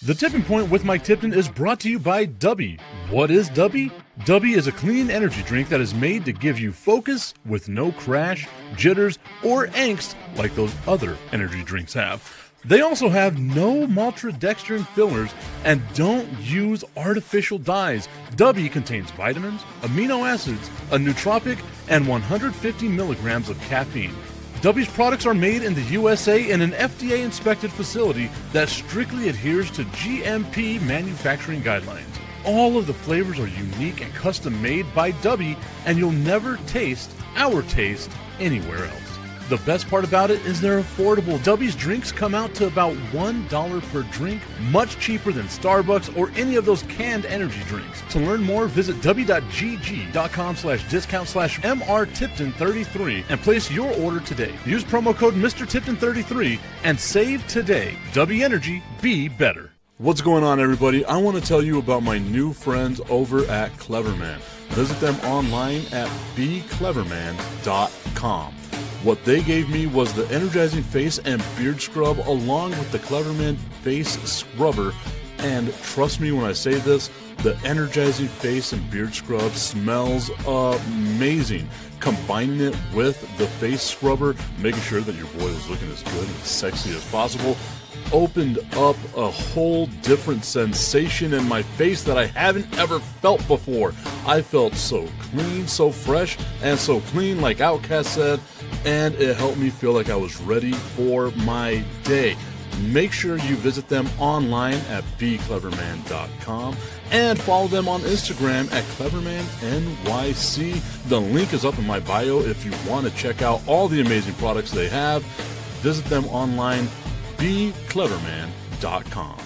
The Tipping Point with Mike Tipton is brought to you by Dubby. What is Dubby? Dubby is a clean energy drink that is made to give you focus with no crash, jitters, or angst like those other energy drinks have. They also have no maltodextrin fillers and don't use artificial dyes. Dubby contains vitamins, amino acids, a nootropic, and 150 milligrams of caffeine. Dubby's products are made in the USA in an FDA-inspected facility that strictly adheres to GMP manufacturing guidelines. All of the flavors are unique and custom-made by Dubby, and you'll never taste our taste anywhere else. The best part about it is they're affordable. Dubby's drinks come out to about $1 per drink, much cheaper than Starbucks or any of those canned energy drinks. To learn more, visit w.gg.com/discount/MRTipton33 and place your order today. Use promo code MrTipton33 and save today. Dubby Energy, be better. What's going on, everybody? I want to tell you about my new friends over at Cleverman. Visit them online at becleverman.com. What they gave me was the energizing face and beard scrub along with the Cleverman face scrubber. And trust me when I say this, the energizing face and beard scrub smells amazing. Combining it with the face scrubber, making sure that your boy was looking as good and sexy as possible, opened up a whole different sensation in my face that I haven't ever felt before. I felt so clean, so fresh, and so clean, like Outcast said, and it helped me feel like I was ready for my day. Make sure you visit them online at becleverman.com and follow them on Instagram at clevermannyc. The link is up in my bio if you want to check out all the amazing products they have. Visit them online, becleverman.com.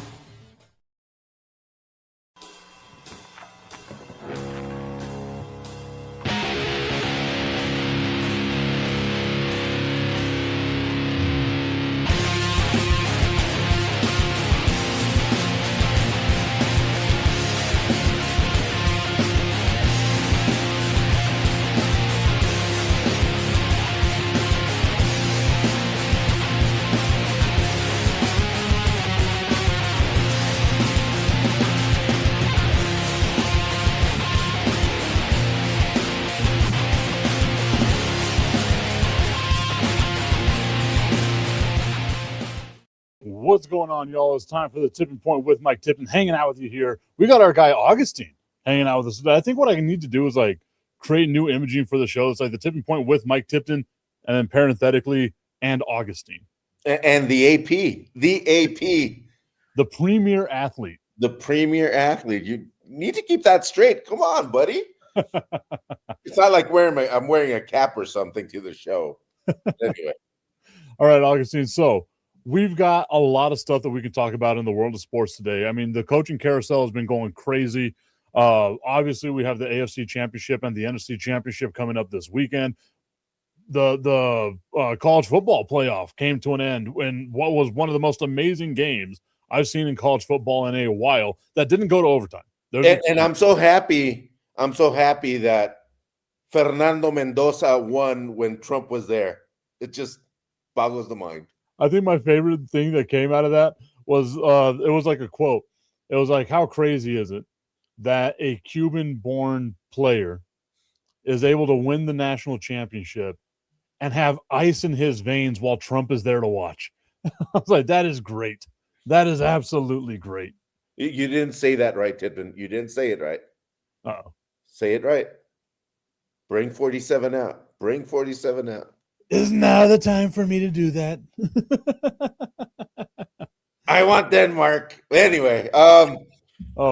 What's going on, y'all? It's time for the Tipping Point with Mike Tipton, hanging out with you here. We got our guy Augustine hanging out with us. I think what I need to do is like create new imaging for the show. It's like the Tipping Point with Mike Tipton, and then parenthetically, and Augustine. And the AP, the premier athlete. The premier athlete. You need to keep that straight. Come on, buddy. It's not like I'm wearing a cap or something to the show. Anyway. All right, Augustine. So we've got a lot of stuff that we can talk about in the world of sports today. I mean, the coaching carousel has been going crazy. Obviously, we have the AFC Championship and the NFC Championship coming up this weekend. The college football playoff came to an end in what was one of the most amazing games I've seen in college football in a while that didn't go to overtime. And I'm so happy. I'm so happy that Fernando Mendoza won when Trump was there. It just boggles the mind. I think my favorite thing that came out of that was it was like a quote. It was like, how crazy is it that a Cuban-born player is able to win the national championship and have ice in his veins while Trump is there to watch? I was like, that is great. That is absolutely great. You didn't say that right, Tipton. You didn't say it right. Uh-oh. Say it right. Bring 47 out. Bring 47 out. Is now the time for me to do that? I want Denmark. Anyway, oh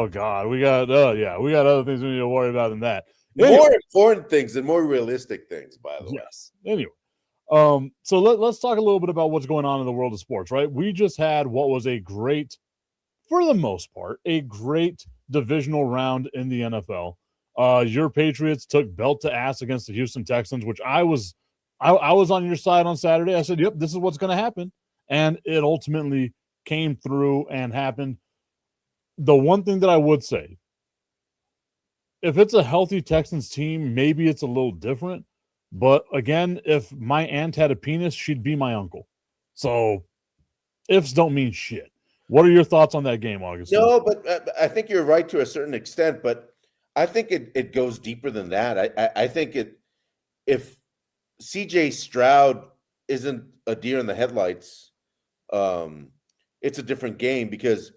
God, we got other things we need to worry about than that. Anyway. More important things and more realistic things, by the way. Yes. Anyway, so let's talk a little bit about what's going on in the world of sports, right? We just had what was a great, for the most part, a great divisional round in the NFL. Your Patriots took belt to ass against the Houston Texans, which I was on your side on Saturday. I said, yep, this is what's going to happen. And it ultimately came through and happened. The one thing that I would say, if it's a healthy Texans team, maybe it's a little different. But again, if my aunt had a penis, she'd be my uncle. So ifs don't mean shit. What are your thoughts on that game, Augustine? No, but I think you're right to a certain extent, but I think it goes deeper than that. I think if CJ Stroud isn't a deer in the headlights, um, it's a different game because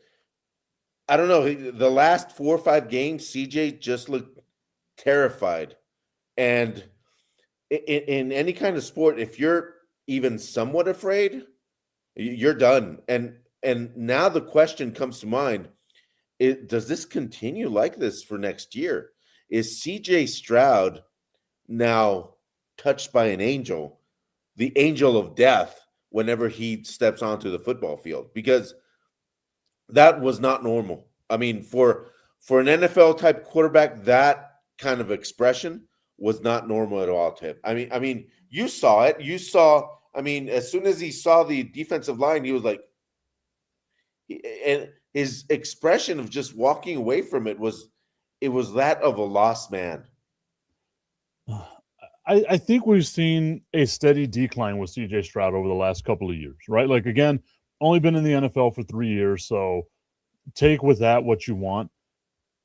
I don't know. The last 4 or 5 games, CJ just looked terrified. And in any kind of sport, if you're even somewhat afraid, you're done. And now the question comes to mind: does this continue like this for next year? Is CJ Stroud now touched by an angel, the angel of death, whenever he steps onto the football field? Because that was not normal. I mean, for an NFL type quarterback, that kind of expression was not normal at all, Tip. I mean, you saw it. You saw, I mean, as soon as he saw the defensive line, he was like, and his expression of just walking away from it was that of a lost man. I think we've seen a steady decline with CJ Stroud over the last couple of years, right? Like, again, only been in the NFL for 3 years, so take with that what you want.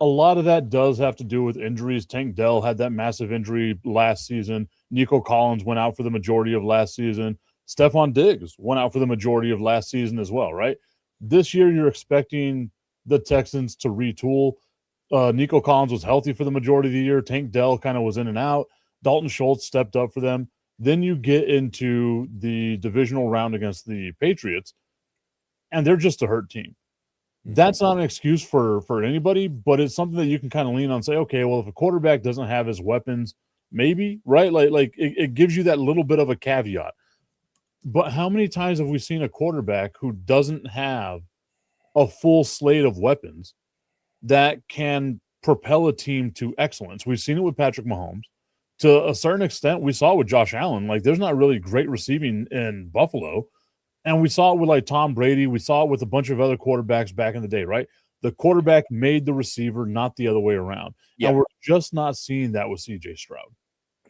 A lot of that does have to do with injuries. Tank Dell had that massive injury last season. Nico Collins went out for the majority of last season. Stephon Diggs went out for the majority of last season as well, right? This year, you're expecting the Texans to retool. Nico Collins was healthy for the majority of the year. Tank Dell kind of was in and out. Dalton Schultz stepped up for them. Then you get into the divisional round against the Patriots, and they're just a hurt team. That's not an excuse for anybody, but it's something that you can kind of lean on and say, okay, well, if a quarterback doesn't have his weapons, maybe, right? Like it gives you that little bit of a caveat. But how many times have we seen a quarterback who doesn't have a full slate of weapons that can propel a team to excellence? We've seen it with Patrick Mahomes. To a certain extent, we saw it with Josh Allen. Like, there's not really great receiving in Buffalo. And we saw it with like Tom Brady. We saw it with a bunch of other quarterbacks back in the day, right? The quarterback made the receiver, not the other way around. Yeah. And we're just not seeing that with CJ Stroud.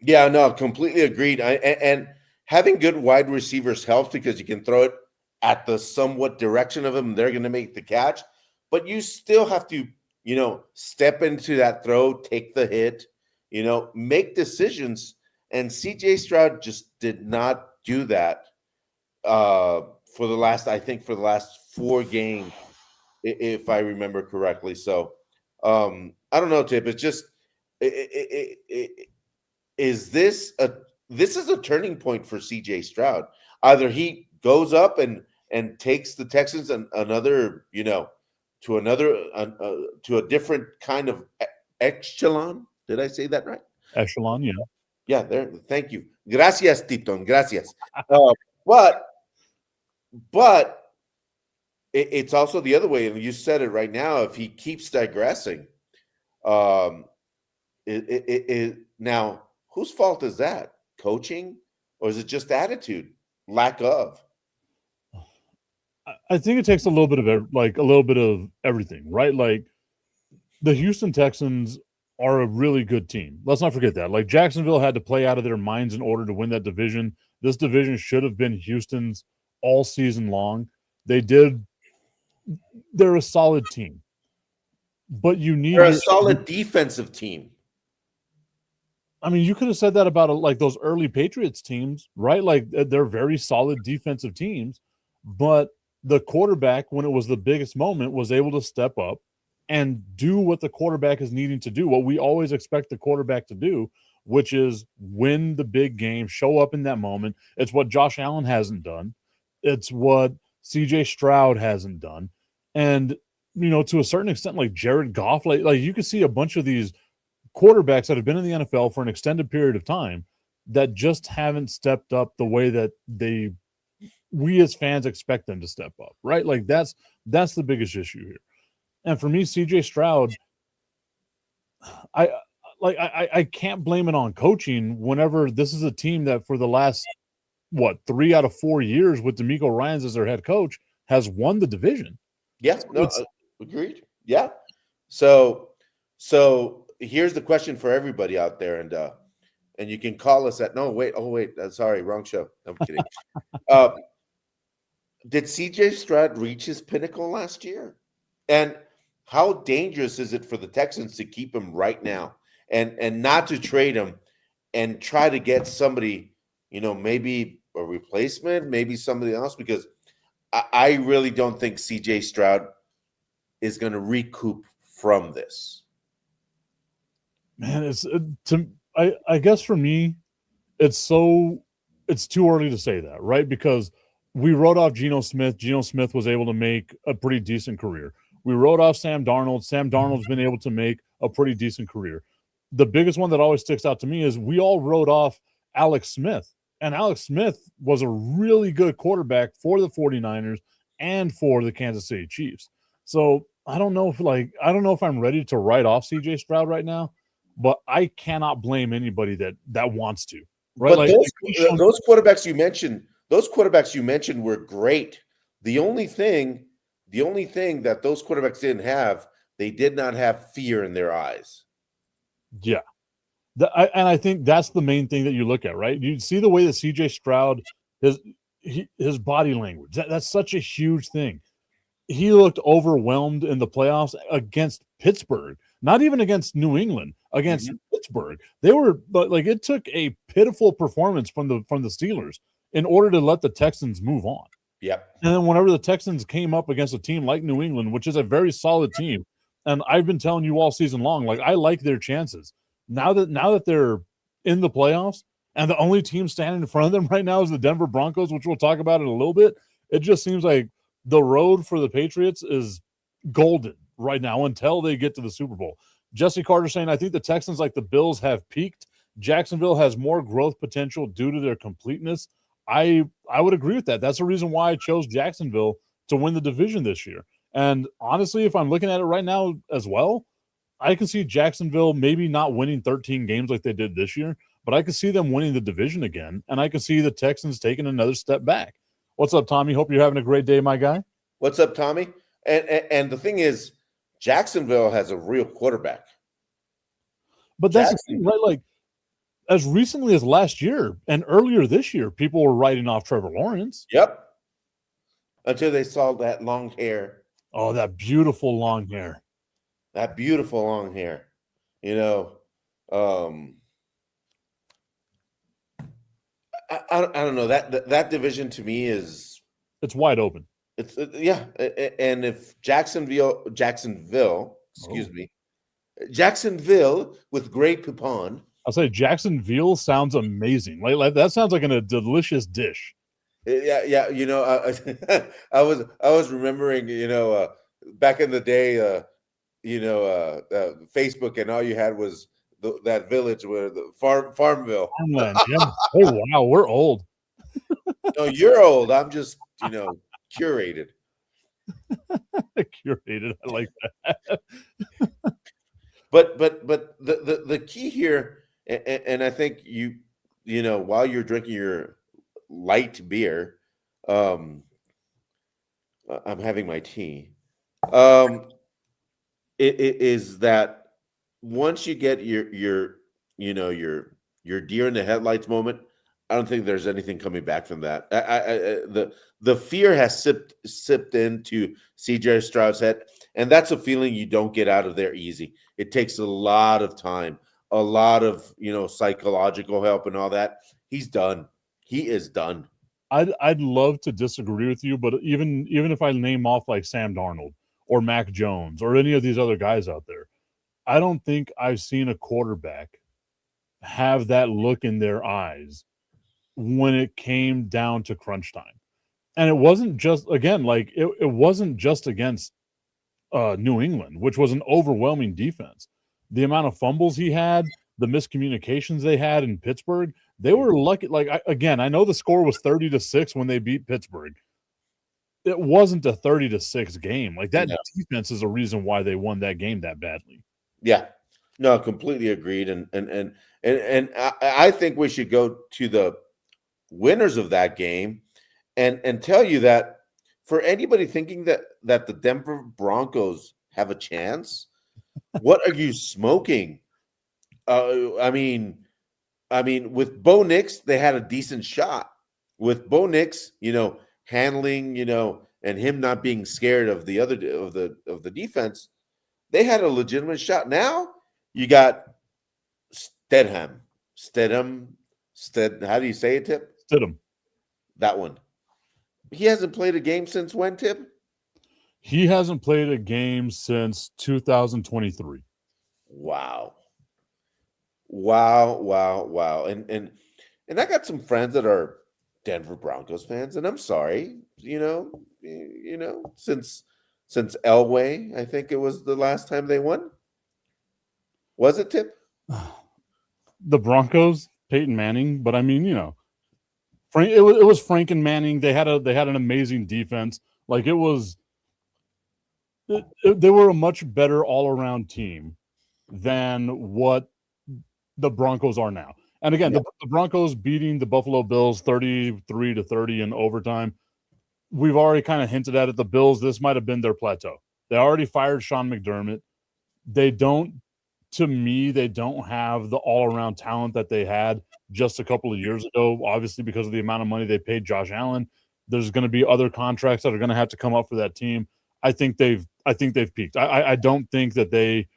Yeah, no, completely agreed. And having good wide receivers helps because you can throw it at the somewhat direction of them. And they're going to make the catch. But you still have to, step into that throw, take the hit, make decisions. And CJ Stroud just did not do that. For the last 4 games, if I remember correctly. So I don't know, Tip. It's just this is a turning point for CJ Stroud. Either he goes up and takes the Texans another, to a different kind of echelon. Did I say that right? Echelon, yeah. Yeah, there. Thank you. Gracias, Tipton. Gracias. But it's also the other way, and you said it right now. If he keeps digressing, now whose fault is that? Coaching, or is it just attitude, lack of? I think it takes a little bit of everything, right? Like, the Houston Texans are a really good team. Let's not forget that. Like, Jacksonville had to play out of their minds in order to win that division. This division should have been Houston's all season long. They did. They're a solid team, but they're a solid defensive team. I mean, you could have said that about like those early Patriots teams, right? Like, they're very solid defensive teams, but the quarterback, when it was the biggest moment, was able to step up and do what the quarterback is needing to do, what we always expect the quarterback to do, which is win the big game, show up in that moment. It's what Josh Allen hasn't done. It's what CJ Stroud hasn't done. And, to a certain extent, like Jared Goff, like you can see a bunch of these quarterbacks that have been in the NFL for an extended period of time that just haven't stepped up the way that we as fans expect them to step up, right? Like, that's the biggest issue here. And for me, CJ Stroud, I can't blame it on coaching whenever this is a team that for the last 3 out of 4 years with DeMeco Ryans as their head coach has won the division. Yes, no, agreed. Yeah. So here's the question for everybody out there, and you can call us at sorry, wrong show. I'm kidding. Did CJ Stroud reach his pinnacle last year? And how dangerous is it for the Texans to keep him right now and not to trade him and try to get somebody, maybe a replacement, maybe somebody else? Because I really don't think CJ Stroud is going to recoup from this. Man, I guess for me, it's too early to say that, right? Because we wrote off Geno Smith. Geno Smith was able to make a pretty decent career. We wrote off Sam Darnold. Sam Darnold's been able to make a pretty decent career. The biggest one that always sticks out to me is we all wrote off Alex Smith. And Alex Smith was a really good quarterback for the 49ers and for the Kansas City Chiefs. So I don't know if I'm ready to write off CJ Stroud right now, but I cannot blame anybody that wants to. Right? But like those quarterbacks you mentioned were great. The only thing that those quarterbacks didn't have, they did not have fear in their eyes. Yeah. And I think that's the main thing that you look at, right? You see the way that CJ Stroud, his body language, that's such a huge thing. He looked overwhelmed in the playoffs against Pittsburgh, not even against New England, against Pittsburgh. They were like, it took a pitiful performance from the Steelers in order to let the Texans move on. Yep. And then whenever the Texans came up against a team like New England, which is a very solid team, and I've been telling you all season long, like I like their chances. Now that they're in the playoffs and the only team standing in front of them right now is the Denver Broncos, which we'll talk about in a little bit, it just seems like the road for the Patriots is golden right now until they get to the Super Bowl. Jesse Carter saying, I think the Texans, like the Bills, have peaked. Jacksonville has more growth potential due to their completeness. I would agree with that. That's the reason why I chose Jacksonville to win the division this year. And honestly, if I'm looking at it right now as well, I can see Jacksonville maybe not winning 13 games like they did this year, but I can see them winning the division again, and I can see the Texans taking another step back. What's up, Tommy? Hope you're having a great day, my guy. What's up, Tommy? And the thing is, Jacksonville has a real quarterback. But that's the thing, right? Like, as recently as last year and earlier this year, people were writing off Trevor Lawrence. Yep. Until they saw that long hair. Oh, that beautiful long hair. That beautiful long hair. I don't know. That division to me it's wide open. Yeah. And if Jacksonville, with Greg Poupon. I'll say Jacksonville sounds amazing. Like that sounds like a delicious dish. Yeah. I was remembering, back in the day, Facebook, and all you had was that village where the Farmville. Farmland, yeah. Oh wow, we're old. No, you're old. I'm just, curated. Curated. I like that. But the key here, and I think while you're drinking your light beer, I'm having my tea. It is that once you get your deer in the headlights moment, I don't think there's anything coming back from that. The fear has sipped into CJ Stroud's head, and that's a feeling you don't get out of there easy. It takes a lot of time, a lot of psychological help and all that. He's done. He is done. I'd love to disagree with you, but even if I name off like Sam Darnold or Mac Jones or any of these other guys out there, I don't think I've seen a quarterback have that look in their eyes when it came down to crunch time. And it wasn't just, again, like it wasn't just against New England, which was an overwhelming defense. The amount of fumbles he had, the miscommunications they had in Pittsburgh, they were lucky. Like, I know the score was 30-6 when they beat Pittsburgh. It wasn't a 30-6 game. Like, that defense is a reason why they won that game that badly. Yeah. No, completely agreed. And I think we should go to the winners of that game and tell you that for anybody thinking that the Denver Broncos have a chance, what are you smoking? I mean, with Bo Nix, they had a decent shot. With Bo Nix, handling, and him not being scared of the other of the defense, they had a legitimate shot. Now you got Stedham, Stedham, How do you say it, Tip? Stidham. That one. He hasn't played a game since when, Tip? He hasn't played a game since 2023. Wow. Wow, wow, wow. And I got some friends that are Denver Broncos fans, and I'm sorry, since Elway, I think it was the last time they won. Was it, Tip? The Broncos, Peyton Manning, but I mean, Frank. It was Frank and Manning. They had an amazing defense. Like it was, they were a much better all around team than what the Broncos are now. And again, the Broncos beating the Buffalo Bills 33-30 in overtime. We've already kind of hinted at it. The Bills, this might have been their plateau. They already fired Sean McDermott. To me, they don't have the all-around talent that they had just a couple of years ago, obviously because of the amount of money they paid Josh Allen. There's going to be other contracts that are going to have to come up for that team. I think they've peaked. I don't think that they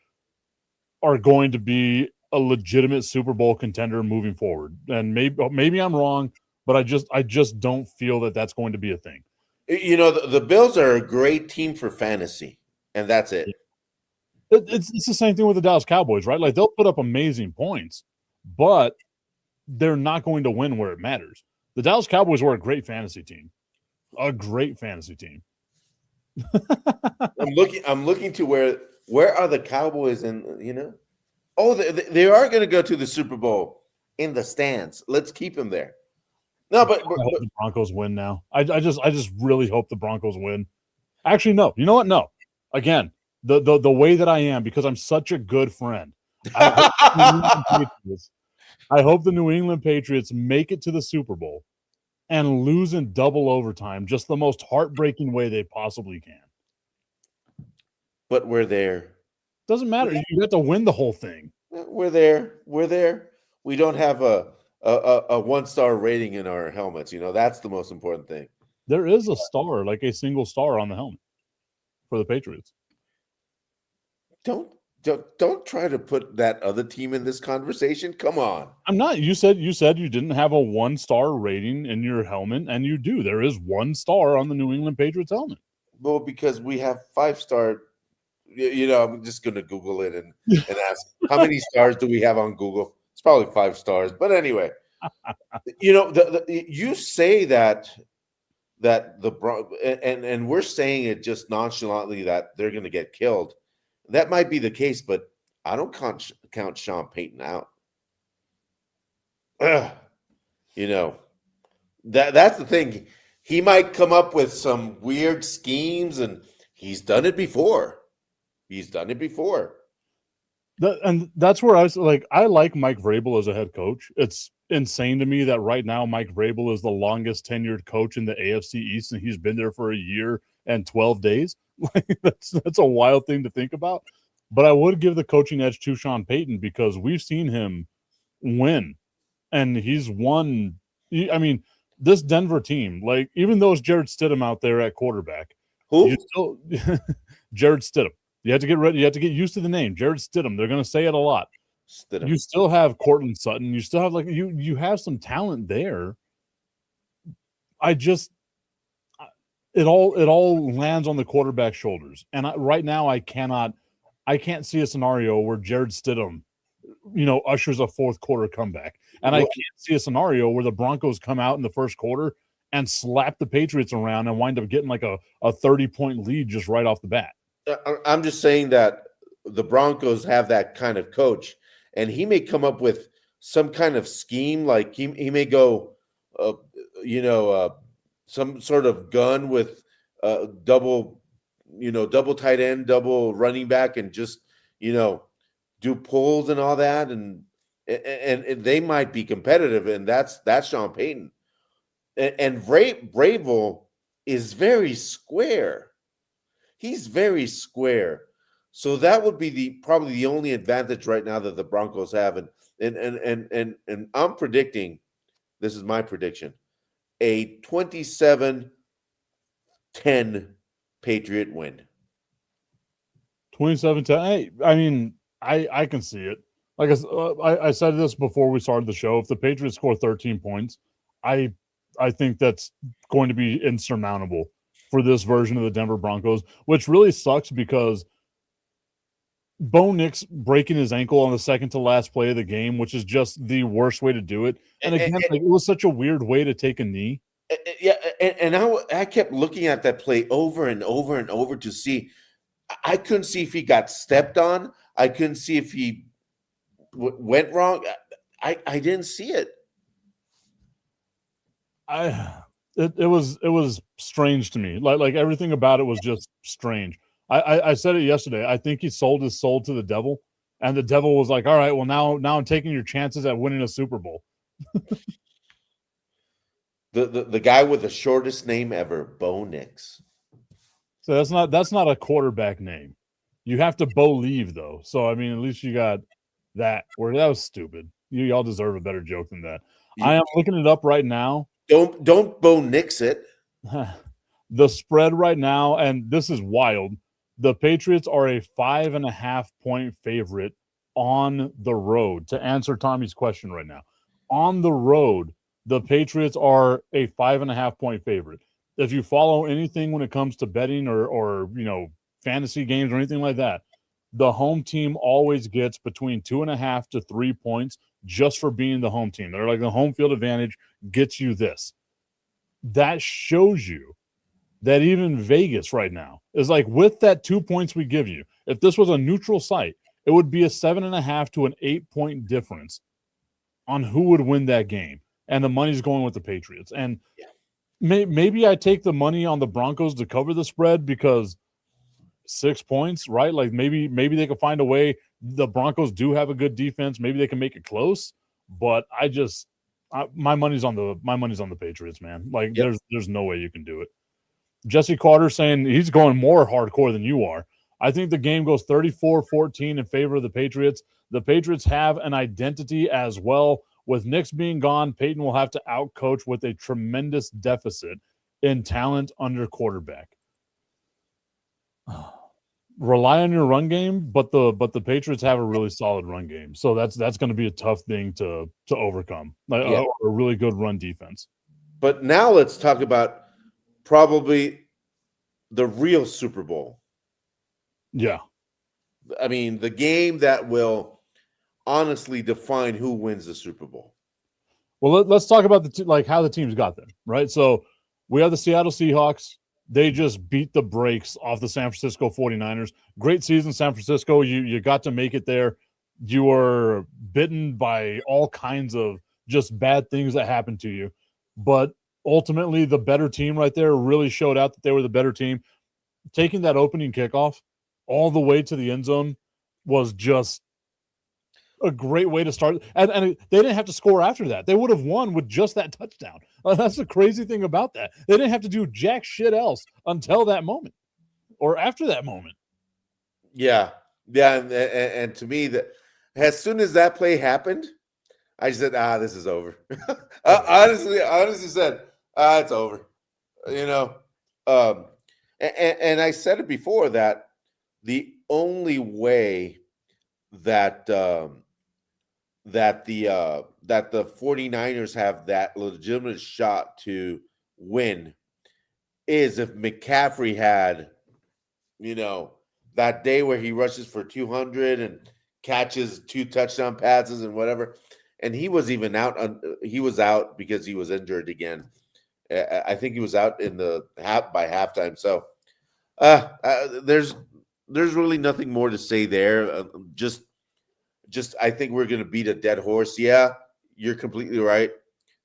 are going to be a legitimate Super Bowl contender moving forward. And maybe I'm wrong, but I just don't feel that that's going to be a thing. The Bills are a great team for fantasy, and that's it. It's the same thing with the Dallas Cowboys, right? Like they'll put up amazing points, but they're not going to win where it matters. The Dallas Cowboys were a great fantasy team. I'm looking to where are the Cowboys, and they are going to go to the Super Bowl in the stands. Let's keep them there. No, but I hope the Broncos win now. I just really hope the Broncos win. Actually, no. You know what? No. Again, the way that I am, because I'm such a good friend. I hope the New England Patriots make it to the Super Bowl and lose in double overtime, just the most heartbreaking way they possibly can. But we're there. Doesn't matter. You have to win the whole thing. We're there. We don't have a 1-star rating in our helmets. That's the most important thing. There is a star, like a single star on the helmet for the Patriots. Don't try to put that other team in this conversation. Come on. I'm not. You said you didn't have a 1-star rating in your helmet, and you do. There is 1 star on the New England Patriots helmet. Well, because we have 5-star. I'm just going to Google it and ask how many stars do we have on Google. It's probably 5 stars, but anyway, you say that and we're saying it just nonchalantly that they're going to get killed. That might be the case, but I don't count Sean Payton out. That's the thing. He might come up with some weird schemes, and he's done it before. And that's where I was like, I like Mike Vrabel as a head coach. It's insane to me that right now Mike Vrabel is the longest tenured coach in the AFC East, and he's been there for a year and 12 days. That's a wild thing to think about. But I would give the coaching edge to Sean Payton because we've seen him win, and he's won. I mean, this Denver team, like even though it's Jared Stidham out there at quarterback, who? Jared Stidham. You have to get ready. You have to get used to the name, Jared Stidham. They're going to say it a lot. Stidham. You still have Cortland Sutton. You still have you have some talent there. It all lands on the quarterback's shoulders. And right now, I can't see a scenario where Jared Stidham, ushers a fourth quarter comeback. And I can't see a scenario where the Broncos come out in the first quarter and slap the Patriots around and wind up getting like a 30-point lead just right off the bat. I'm just saying that the Broncos have that kind of coach, and he may come up with some kind of scheme. Like he may go, some sort of gun with double tight end, double running back, and just do pulls and all that, and they might be competitive, and that's Sean Payton, and Vrabel is very square. He's very square, so that would be probably the only advantage right now that the Broncos have, and I'm predicting, this is my prediction, a 27-14 10 Patriot win. 27-10. I mean, I can see it. Like I said this before we started the show. If the Patriots score 13 points, I think that's going to be insurmountable for this version of the Denver Broncos, which really sucks because Bo Nix breaking his ankle on the second to last play of the game, which is just the worst way to do it. And again, like, it was such a weird way to take a knee. Yeah, and I kept looking at that play over and over and over to see. I couldn't see if he got stepped on. I couldn't see if he went wrong. I didn't see it. It was strange to me. Like everything about it was just strange. I said it yesterday. I think he sold his soul to the devil, and the devil was like, "All right, well now I'm taking your chances at winning a Super Bowl." The guy with the shortest name ever, Bo Nix. So that's not a quarterback name. You have to believe though. So I mean, at least you got that. Where that was stupid. Y'all deserve a better joke than that. I am looking it up right now. Don't Bo Nix it. The spread right now, and this is wild. The Patriots are a 5.5 point favorite on the road. To answer Tommy's question right now, on the road, the Patriots are a 5.5 point favorite. If you follow anything when it comes to betting or fantasy games or anything like that, the home team always gets between 2.5 to 3 points just for being the home team. They're like, the home field advantage gets you this. That shows you that even Vegas right now is like, with that 2 points we give you, if this was a neutral site, it would be a 7.5 to an 8 point difference on who would win that game. And the money's going with the Patriots. And maybe I take the money on the Broncos to cover the spread because 6 points, right? Like maybe they can find a way. The Broncos do have a good defense. Maybe they can make it close. But my money's on the Patriots, man. Like there's no way you can do it. Jesse Carter saying he's going more hardcore than you are. I think the game goes 34-14 in favor of the Patriots. The Patriots have an identity as well. With Nix being gone, Peyton will have to outcoach with a tremendous deficit in talent under quarterback. Rely on your run game, but the Patriots have a really solid run game. So that's going to be a tough thing to overcome. A really good run defense. But now let's talk about probably the real Super Bowl. Yeah. I mean, the game that will honestly define who wins the Super Bowl. Well, let's talk about how the teams got there, right? So we have the Seattle Seahawks. They just beat the brakes off the San Francisco 49ers. Great season, San Francisco. You got to make it there. You were bitten by all kinds of just bad things that happened to you. But ultimately, the better team right there really showed out that they were the better team. Taking that opening kickoff all the way to the end zone was just a great way to start. And they didn't have to score after that. They would have won with just that touchdown. That's the crazy thing about that. They didn't have to do jack shit else until that moment or after that moment. Yeah. And to me, that as soon as that play happened, I said, this is over. honestly said, it's over. And I said it before that the only way that the 49ers have that legitimate shot to win is if McCaffrey had, that day where he rushes for 200 and catches 2 touchdown passes and whatever. And he was even out. He was out because he was injured again. I think he was out in the by halftime. So there's really nothing more to say there. Just I think we're going to beat a dead horse. Yeah, you're completely right.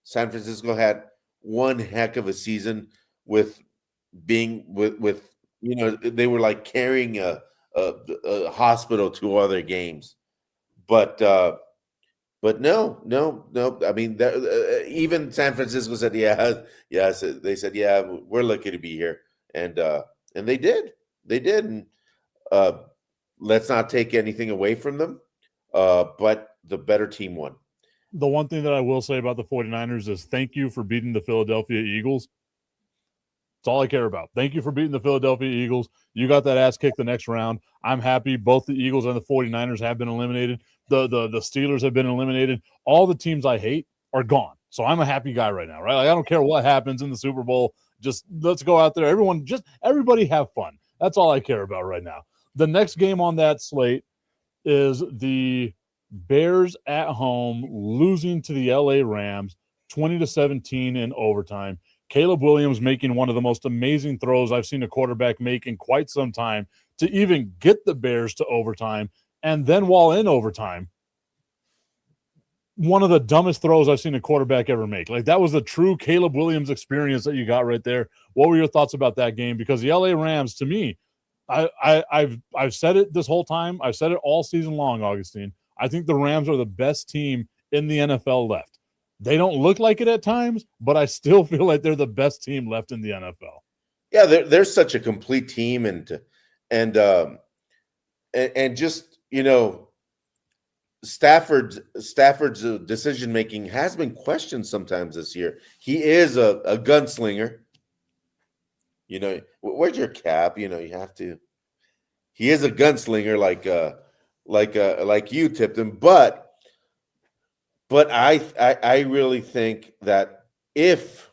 San Francisco had one heck of a season with being with they were like carrying a hospital to other games, but no. I mean, even San Francisco said, yeah. So they said, yeah, we're lucky to be here, and they did, and let's not take anything away from them. But the better team won. The one thing that I will say about the 49ers is thank you for beating the Philadelphia Eagles. That's all I care about. Thank you for beating the Philadelphia Eagles. You got that ass kicked the next round. I'm happy both the Eagles and the 49ers have been eliminated. The Steelers have been eliminated. All the teams I hate are gone. So I'm a happy guy right now, right? Like, I don't care what happens in the Super Bowl. Just let's go out there. Everybody have fun. That's all I care about right now. The next game on that slate is the Bears at home losing to the LA Rams 20-17 in overtime. Caleb Williams making one of the most amazing throws I've seen a quarterback make in quite some time to even get the Bears to overtime. And then while in overtime, one of the dumbest throws I've seen a quarterback ever make. Like, that was the true Caleb Williams experience that you got right there. What were your thoughts about that game? Because the LA Rams, to me, I've said it this whole time. I've said it all season long, Augustine. I think the Rams are the best team in the NFL left. They don't look like it at times, but I still feel like they're the best team left in the NFL. Yeah, they're such a complete team, and just, you know, Stafford's decision making has been questioned sometimes this year. He is a gunslinger. You know, where's your cap? You know, you have to. He is a gunslinger, like you, Tipton. But I really think that if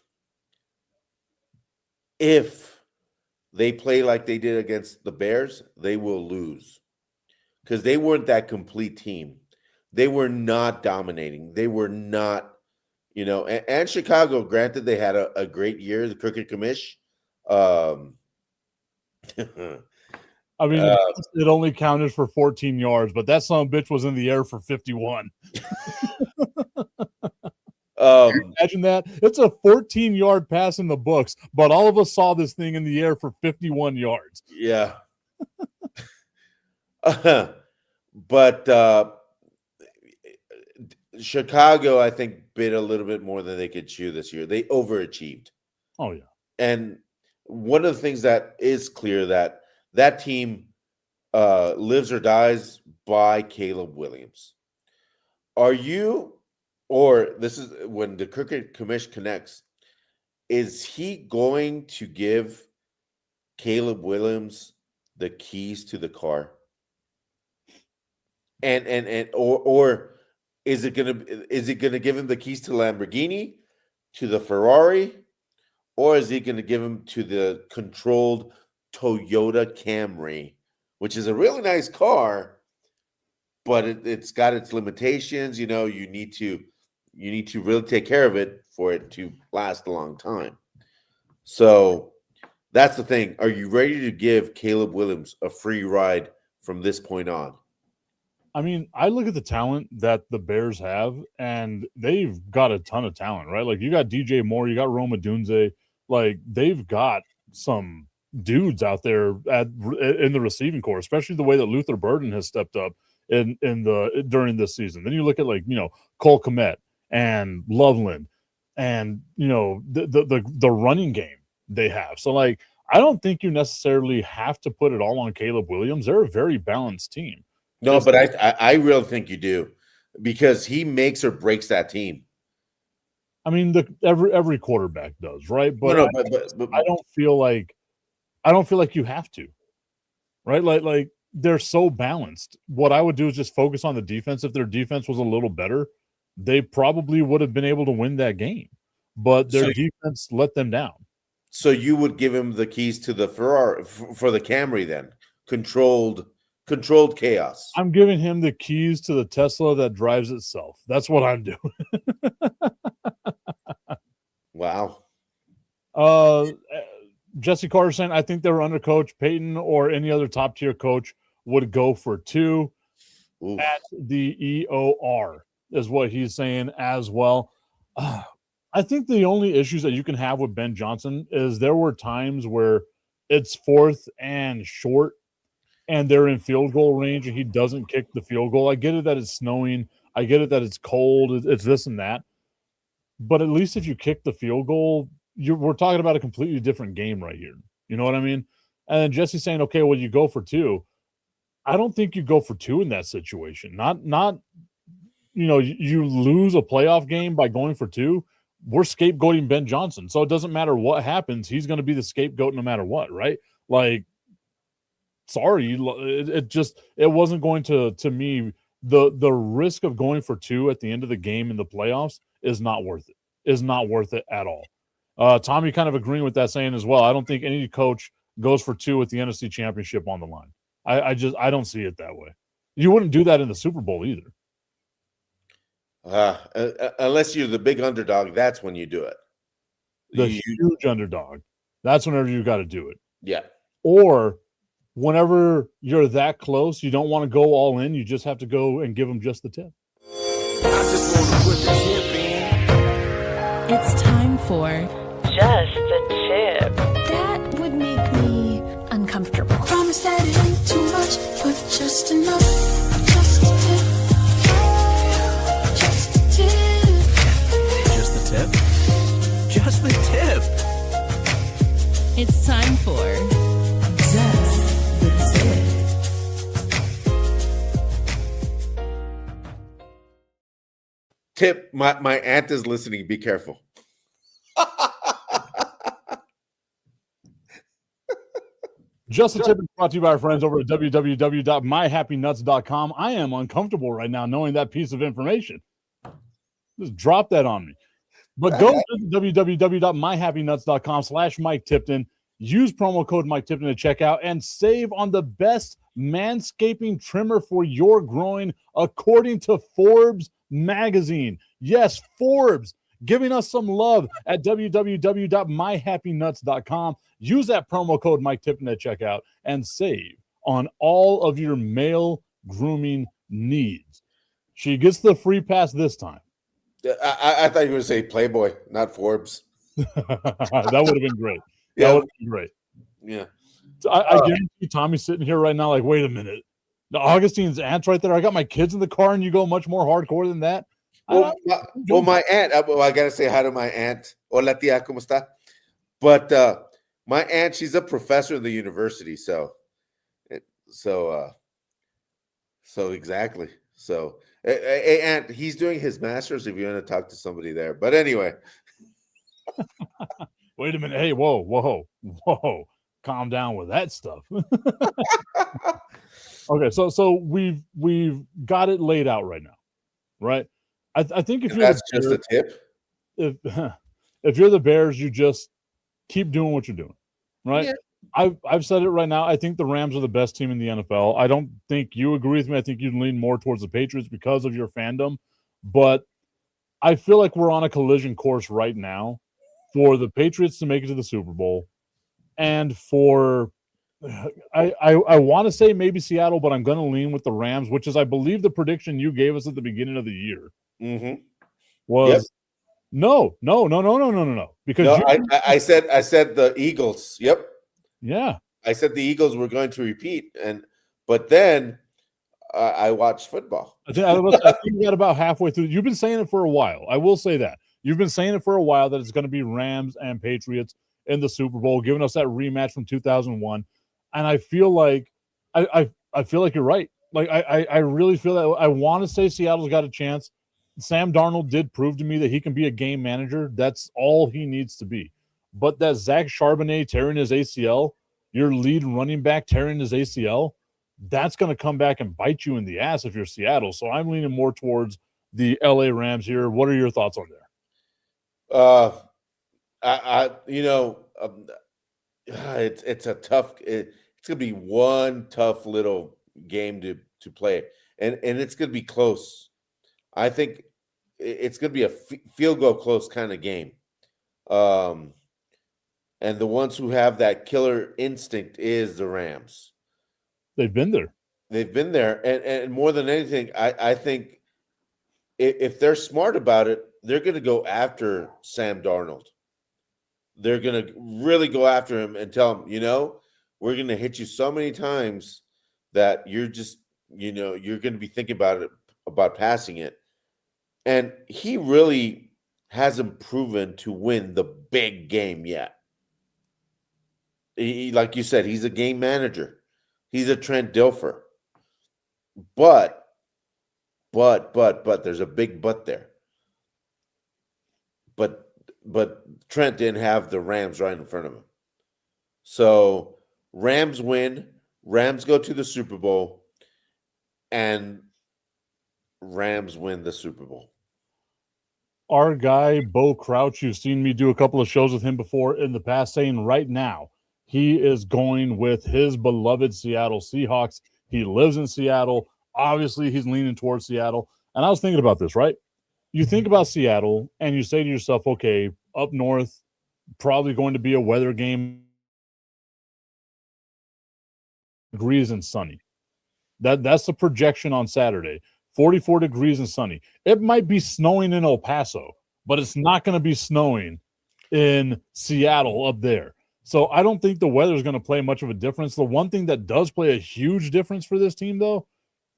they play like they did against the Bears, they will lose, because they weren't that complete team. They were not dominating. They were not, you know, and Chicago, granted, they had a great year, the Crooked Commish. I mean, it only counted for 14 yards, but that son of a bitch was in the air for 51. Imagine that. It's a 14-yard pass in the books, but all of us saw this thing in the air for 51 yards. Yeah. But Chicago, I think, bit a little bit more than they could chew this year. They overachieved. Oh, yeah. And one of the things that is clear, that team lives or dies by Caleb Williams. Are you, or this is when the Crooked Commish connects, is he going to give Caleb Williams the keys to the car? Or is it gonna give him the keys to the Lamborghini, to the Ferrari, or is he gonna give him to the controlled Toyota Camry, which is a really nice car, but it's got its limitations. You know, you need to really take care of it for it to last a long time. So that's the thing. Are you ready to give Caleb Williams a free ride from this point on? I mean, I look at the talent that the Bears have, and they've got a ton of talent, right? Like, you got DJ Moore, you got Rome Odunze. Like, they've got some dudes out there in the receiving corps, especially the way that Luther Burden has stepped up during this season. Then you look at, like, you know, Cole Kmet and Loveland, and, you know, the running game they have. So, like, I don't think you necessarily have to put it all on Caleb Williams. They're a very balanced team. No, but I really think you do, because he makes or breaks that team. I mean, every quarterback does, right? But, but I don't feel like you have to, right? Like they're so balanced. What I would do is just focus on the defense. If their defense was a little better, they probably would have been able to win that game. But their defense let them down. So you would give him the keys to the Ferrari for the Camry, then controlled chaos. I'm giving him the keys to the Tesla that drives itself. That's what I'm doing. Wow. Jesse Carter saying, I think they were under Coach Payton or any other top tier coach would go for 2. Oof. At the EOR is what he's saying as well. I think the only issues that you can have with Ben Johnson is there were times where it's 4th and short and they're in field goal range and he doesn't kick the field goal. I get it that it's snowing. I get it that it's cold. It's this and that. But at least if you kick the field goal, we're talking about a completely different game right here. You know what I mean? And then Jesse's saying, okay, well, you go for 2. I don't think you go for 2 in that situation. Not you know, you lose a playoff game by going for 2, we're scapegoating Ben Johnson. So it doesn't matter what happens. He's going to be the scapegoat no matter what, right? Like, sorry, it wasn't going to me. The risk of going for 2 at the end of the game in the playoffs is not worth it. Is not worth it at all. Tommy kind of agreeing with that saying as well. I don't think any coach goes for 2 with the NFC Championship on the line. I don't see it that way. You wouldn't do that in the Super Bowl either. Unless you're the big underdog, that's when you do it. The huge underdog. That's whenever you got to do it. Yeah. Or whenever you're that close, you don't want to go all in. You just have to go and give them just the tip. I just want to put the tip in. It's time for Just the Tip. That would make me uncomfortable. Promise that it ain't too much, but just enough. Just a tip. Just a tip. Just the tip. Just the tip. It's time for Just the Tip, my aunt is listening. Be careful. Just a Tip is brought to you by our friends over at www.myhappynuts.com. I am uncomfortable right now knowing that piece of information. Just drop that on me. But go to www.myhappynuts.com/Mike Tipton. Use promo code Mike Tipton at checkout and save on the best manscaping trimmer for your groin, according to Forbes magazine. Yes, Forbes giving us some love at www.myhappynuts.com. Use that promo code Mike Tipton at checkout and save on all of your male grooming needs. She gets the free pass this time. I thought you were going to say Playboy, not Forbes. That would have been great. Yeah. That would have been great. Yeah. So I guarantee Tommy's sitting here right now like, wait a minute. The Augustine's aunt's right there. I got my kids in the car and you go much more hardcore than that. My aunt, I got to say hi to my aunt. Hola, tía, ¿cómo está? But my aunt, she's a professor in the university. So exactly. So, hey, aunt, he's doing his master's if you want to talk to somebody there. But anyway. Wait a minute. Hey, whoa. Calm down with that stuff. Okay, so we've got it laid out right now, right? I think if that's just a tip. If you're the Bears, you just keep doing what you're doing, right? Yeah. I've said it right now. I think the Rams are the best team in the NFL. I don't think you agree with me. I think you'd lean more towards the Patriots because of your fandom, but I feel like we're on a collision course right now for the Patriots to make it to the Super Bowl, and for I want to say maybe Seattle, but I'm going to lean with the Rams, which is, I believe, the prediction you gave us at the beginning of the year. Mm-hmm. Was yep. No. Because no, I said the Eagles. Yep. Yeah. I said the Eagles were going to repeat, but then I watched football. I think you got about halfway through. You've been saying it for a while. I will say that. You've been saying it for a while that it's going to be Rams and Patriots in the Super Bowl, giving us that rematch from 2001. And I feel like I feel like you're right. Like I really feel that. I want to say Seattle's got a chance. Sam Darnold did prove to me that he can be a game manager. That's all he needs to be. But that Zach Charbonnet tearing his ACL, your lead running back tearing his ACL, that's going to come back and bite you in the ass if you're Seattle. So I'm leaning more towards the LA Rams here. What are your thoughts on there? It's a tough. It's gonna be one tough little game to play, and it's gonna be close. I think it's gonna be a field goal close kind of game. And the ones who have that killer instinct is the Rams. They've been there. And more than anything, I think if they're smart about it, they're going to go after Sam Darnold. They're going to really go after him and tell him, we're going to hit you so many times that you're just, you're going to be thinking about passing it. And he really hasn't proven to win the big game yet. He, like you said, he's a game manager. He's a Trent Dilfer. But there's a big but there. But but Trent didn't have the Rams right in front of him. So Rams win. Rams go to the Super Bowl, and Rams win the Super Bowl. Our guy, Bo Crouch, you've seen me do a couple of shows with him before in the past, saying right now he is going with his beloved Seattle Seahawks. He lives in Seattle. Obviously, he's leaning towards Seattle. And I was thinking about this, right? You think about Seattle and you say to yourself, okay, up north, probably going to be a weather game. Degrees and sunny. That's the projection on Saturday. 44 degrees and sunny. It might be snowing in El Paso, but it's not going to be snowing in Seattle up there. So I don't think the weather is going to play much of a difference. The one thing that does play a huge difference for this team, though,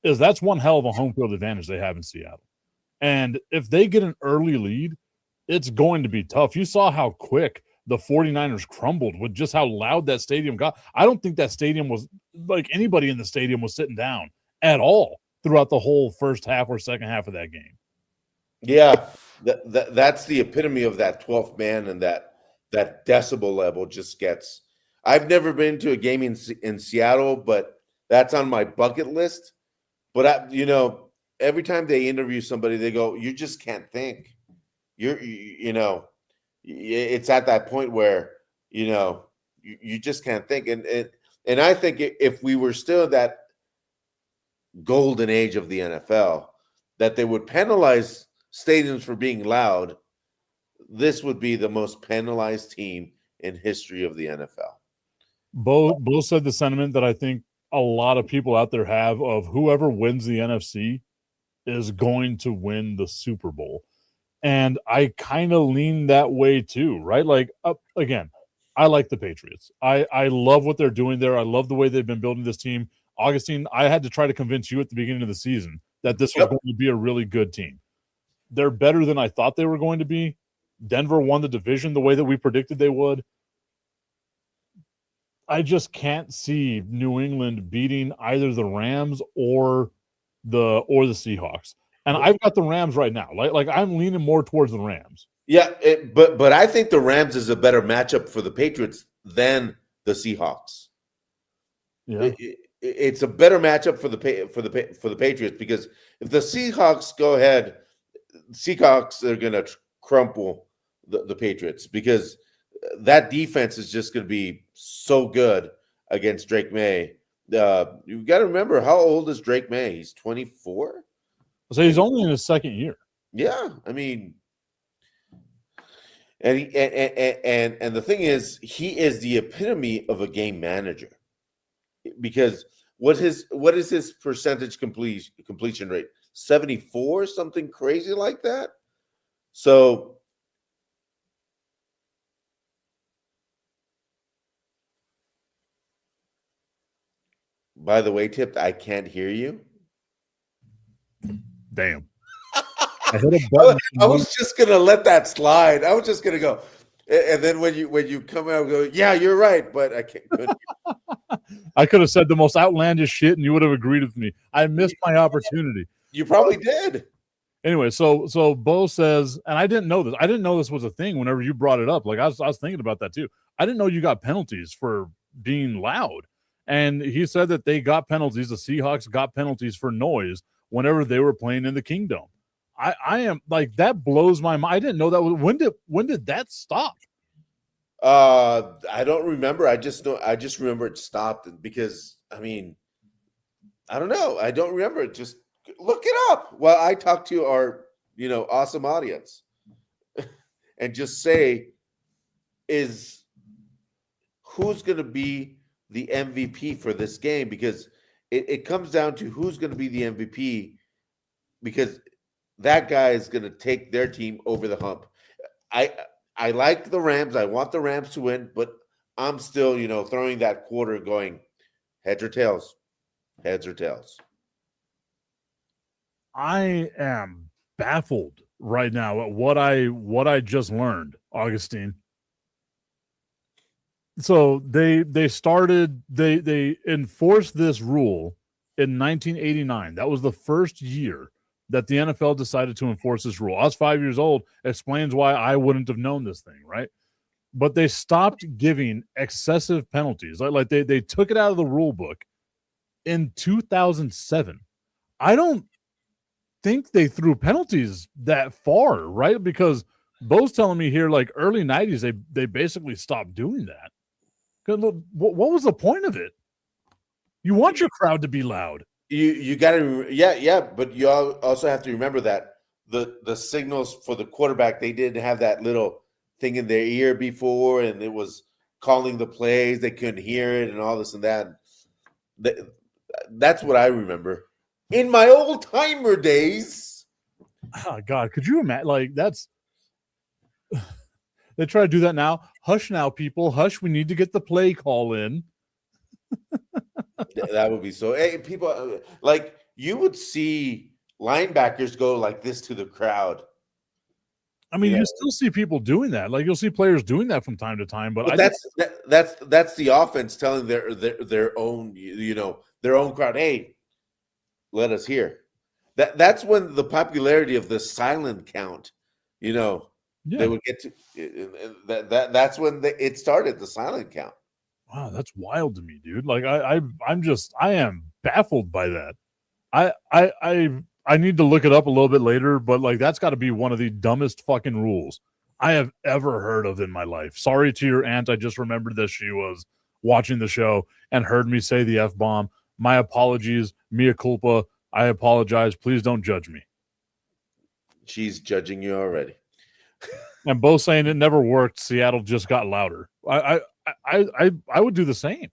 is that's one hell of a home field advantage they have in Seattle. And if they get an early lead, it's going to be tough. You saw how quick the 49ers crumbled with just how loud that stadium got. I don't think that stadium was like anybody in the stadium was sitting down at all throughout the whole first half or second half of that game. Yeah, that's the epitome of that 12th man, and that decibel level just gets. I've never been to a game in Seattle, but that's on my bucket list. But every time they interview somebody, they go, "You just can't think." It's at that point where you just can't think, and I think if we were still that golden age of the NFL, that they would penalize stadiums for being loud, this would be the most penalized team in history of the NFL. Bo said the sentiment that I think a lot of people out there have of whoever wins the NFC is going to win the Super Bowl. And I kind of lean that way too, right? Like, again, I like the Patriots. I love what they're doing there. I love the way they've been building this team. Augustine, I had to try to convince you at the beginning of the season that this was going to be a really good team. They're better than I thought they were going to be. Denver won the division the way that we predicted they would. I just can't see New England beating either the Rams or the Seahawks. And I've got the Rams right now. Like I'm leaning more towards the Rams. Yeah, but I think the Rams is a better matchup for the Patriots than the Seahawks. Yeah. It's a better matchup for the Patriots, because if the Seahawks go ahead, Seahawks are going to crumple the Patriots, because that defense is just going to be so good against Drake May. You've got to remember, how old is Drake May? He's 24. So he's only in his second year. Yeah, I mean, and the thing is, he is the epitome of a game manager, because what is his percentage completion rate? 74, something crazy like that. So, by the way, Tip, I can't hear you. Damn. I hit a button. I was just gonna let that slide. I was just gonna go, and then when you come out, go, yeah, you're right, but I can't. I could have said the most outlandish shit, and you would have agreed with me. I missed my opportunity. You probably did. Anyway, so Bo says, and I didn't know this. I didn't know this was a thing. Whenever you brought it up, like I was thinking about that too. I didn't know you got penalties for being loud, and he said that they got penalties. The Seahawks got penalties for noise whenever they were playing in the Kingdom. I am like, that blows my mind. I didn't know that. When did that stop? I don't remember. I just remember it stopped, because I mean, I don't know. I don't remember it. Just look it up while I talk to our awesome audience, and just say, is who's going to be the MVP for this game, because it comes down to who's going to be the MVP, because that guy is going to take their team over the hump. I like the Rams. I want the Rams to win, but I'm still, throwing that quarter, going heads or tails, heads or tails. I am baffled right now at what I just learned, Augustine. So they enforced this rule in 1989. That was the first year that the NFL decided to enforce this rule. I was 5 years old. Explains why I wouldn't have known this thing, right? But they stopped giving excessive penalties. Like they took it out of the rule book in 2007. I don't think they threw penalties that far, right? Because Bo's telling me here, like early 90s, they basically stopped doing that. What was the point of it? You want your crowd to be loud. You got to, yeah, but you also have to remember that the signals for the quarterback, they didn't have that little thing in their ear before, and it was calling the plays. They couldn't hear it and all this and that. That's what I remember. In my old timer days. Oh God, could you imagine? Like that's they try to do that now. Hush now, people. Hush. We need to get the play call in. That would be so. Hey, people, like you would see linebackers go like this to the crowd. I mean, you still see people doing that. Like you'll see players doing that from time to time. But that's the offense telling their own their own crowd, hey, let us hear. That's when the popularity of the silent count, they would get to that's when it started, the silent count. Wow, that's wild to me, dude. Like I am baffled by that. I need to look it up a little bit later, but like that's got to be one of the dumbest fucking rules I have ever heard of in my life. Sorry to your aunt. I just remembered that she was watching the show and heard me say the F-bomb. My apologies, mea culpa. I apologize. Please don't judge me. She's judging you already. And both saying it never worked. Seattle just got louder. I would do the same.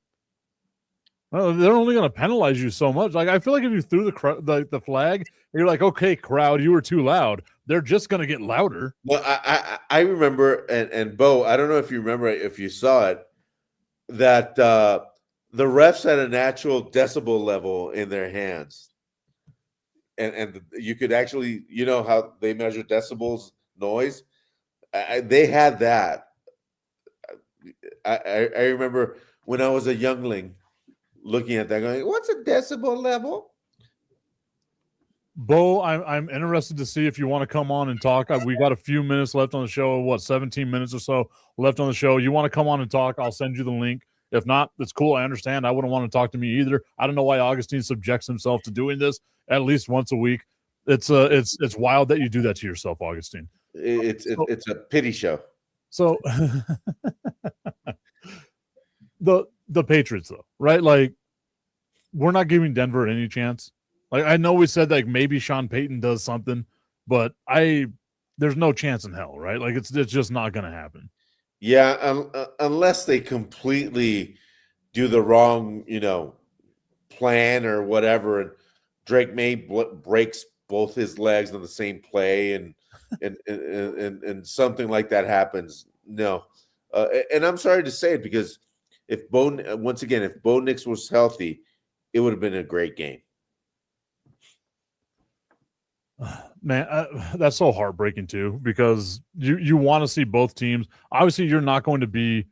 Well, they're only going to penalize you so much. Like I feel like if you threw the flag, you're like, okay, crowd, you were too loud. They're just going to get louder. Well, I remember, and Bo, I don't know if you remember, if you saw it, that the refs had a natural decibel level in their hands, and you could actually, how they measure decibels, noise. They had that. I remember when I was a youngling looking at that, going, "What's a decibel level?" Bo, I'm interested to see if you want to come on and talk. We got a few minutes left on the show. 17 minutes or so left on the show. You want to come on and talk? I'll send you the link. If not, it's cool. I understand. I wouldn't want to talk to me either. I don't know why Augustine subjects himself to doing this at least once a week. It's wild that you do that to yourself, Augustine. It's a pity show. So the Patriots, though, right? Like, we're not giving Denver any chance. Like, I know we said like maybe Sean Payton does something, but there's no chance in hell, right? Like it's just not going to happen. Yeah, unless they completely do the wrong, plan or whatever, and Drake May breaks both his legs on the same play, and something like that happens. No, and I'm sorry to say it, because if Bo Nix was healthy, it would have been a great game. Man, that's so heartbreaking too, because you want to see both teams. Obviously, you're not going to be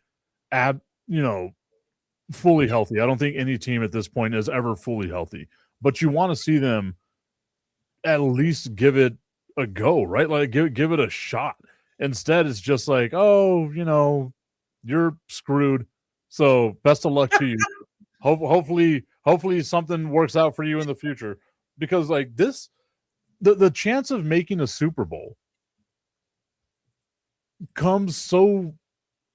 fully healthy. I don't think any team at this point is ever fully healthy, but you want to see them at least give it a go, right? Like give it a shot. Instead, it's just like, oh, you're screwed. So best of luck to you. Hopefully something works out for you in the future, because like this. The chance of making a Super Bowl comes so,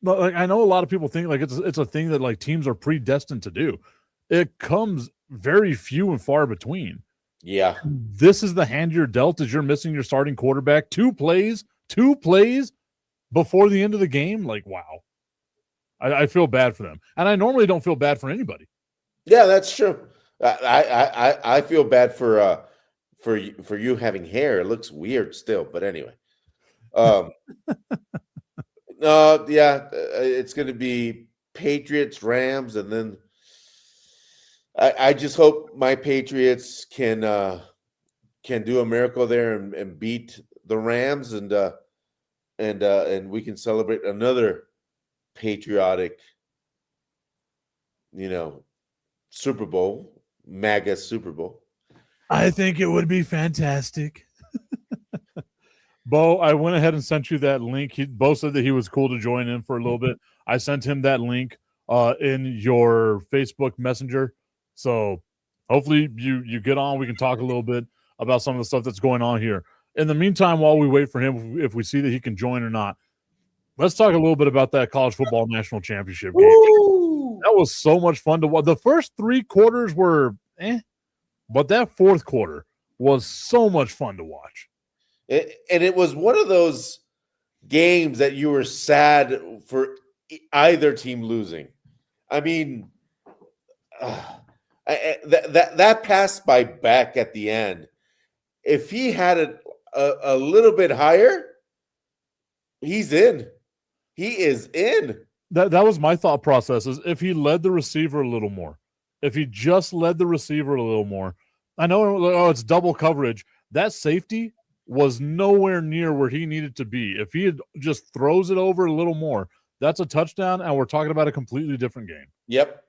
like, I know a lot of people think like it's a thing that like teams are predestined to do. It comes very few and far between. Yeah. This is the hand you're dealt, as you're missing your starting quarterback. Two plays before the end of the game. Like, wow. I feel bad for them. And I normally don't feel bad for anybody. Yeah, that's true. I feel bad for you having hair. It looks weird still, but anyway. It's going to be Patriots, Rams, and then I just hope my Patriots can do a miracle there and beat the Rams, and we can celebrate another patriotic, Super Bowl, MAGA Super Bowl. I think it would be fantastic. Bo, I went ahead and sent you that link. Bo said that he was cool to join in for a little bit. I sent him that link in your Facebook Messenger. So hopefully you get on. We can talk a little bit about some of the stuff that's going on here. In the meantime, while we wait for him, if we see that he can join or not, let's talk a little bit about that college football national championship game. Woo! That was so much fun to watch. The first 3 quarters were but that fourth quarter was so much fun to watch. And it was one of those games that you were sad for either team losing. I mean, that pass by Beck at the end, if he had it a little bit higher, he's in. He is in. That was my thought process, is if he led the receiver a little more. If he just led the receiver a little more. I know it's double coverage. That safety was nowhere near where he needed to be. If he had just throws it over a little more, that's a touchdown, and we're talking about a completely different game. Yep.